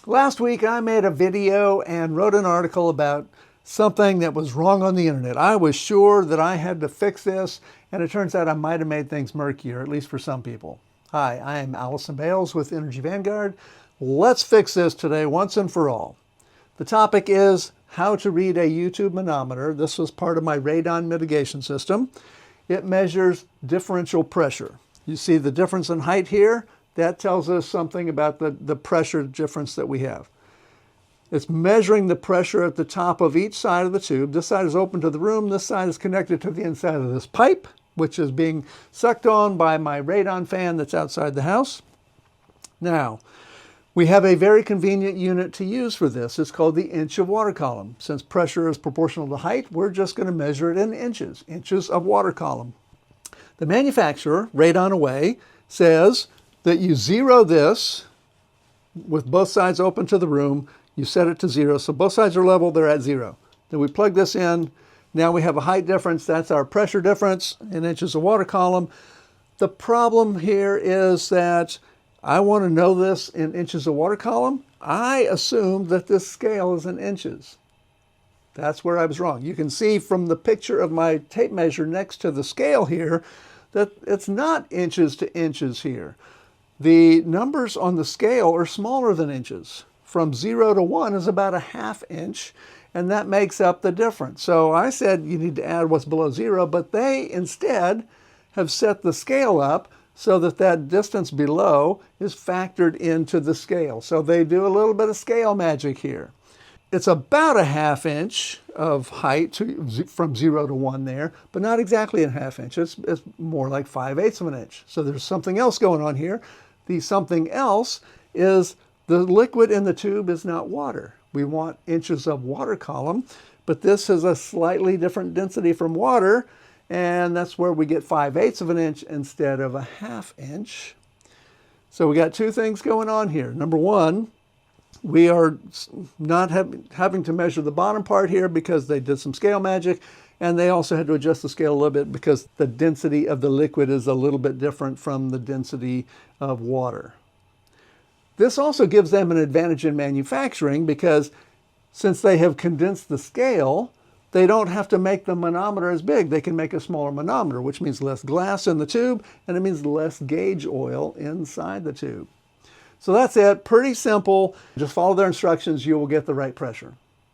Last week I made a video and wrote an article about something that was wrong on the internet. I was sure that I had to fix this, and it turns out I might have made things murkier, at least for some people. Hi, I am Allison Bales with Energy Vanguard. Let's fix this today once and for all. The topic is how to read a YouTube manometer. This was part of my radon mitigation system. It measures differential pressure. You see the difference in height here? That tells us something about the pressure difference that we have. It's measuring the pressure at the top of each side of the tube. This side is open to the room. This side is connected to the inside of this pipe, which is being sucked on by my radon fan that's outside the house. Now, we have a very convenient unit to use for this. It's called the inch of water column. Since pressure is proportional to height, we're just going to measure it in inches of water column. The manufacturer, Radon Away, says that you zero this with both sides open to the room. You set it to 0, so both sides are level, they're at 0. Then we plug this in. Now we have a height difference. That's our pressure difference in inches of water column. The problem here is that I want to know this in inches of water column. I assumed that this scale is in inches. That's where I was wrong. You can see from the picture of my tape measure next to the scale here that it's not inches to inches here. The numbers on the scale are smaller than inches. From 0 to 1 is about a ½ inch, and that makes up the difference. So I said you need to add what's below 0, but they instead have set the scale up so that that distance below is factored into the scale. So they do a little bit of scale magic here. It's about a ½ inch of height from 0 to 1 there, but not exactly a ½ inch. It's more like 5/8 of an inch. So there's something else going on here. The something else is the liquid in the tube is not water. We want inches of water column, but this is a slightly different density from water, and that's where we get 5/8 of an inch instead of a ½ inch. So we got two things going on here. Number one, we are not having to measure the bottom part here because they did some scale magic, and they also had to adjust the scale a little bit because the density of the liquid is a little bit different from the density of water. This also gives them an advantage in manufacturing because since they have condensed the scale, they don't have to make the manometer as big. They can make a smaller manometer, which means less glass in the tube, and it means less gauge oil inside the tube. So that's it. Pretty simple. Just follow their instructions. You will get the right pressure.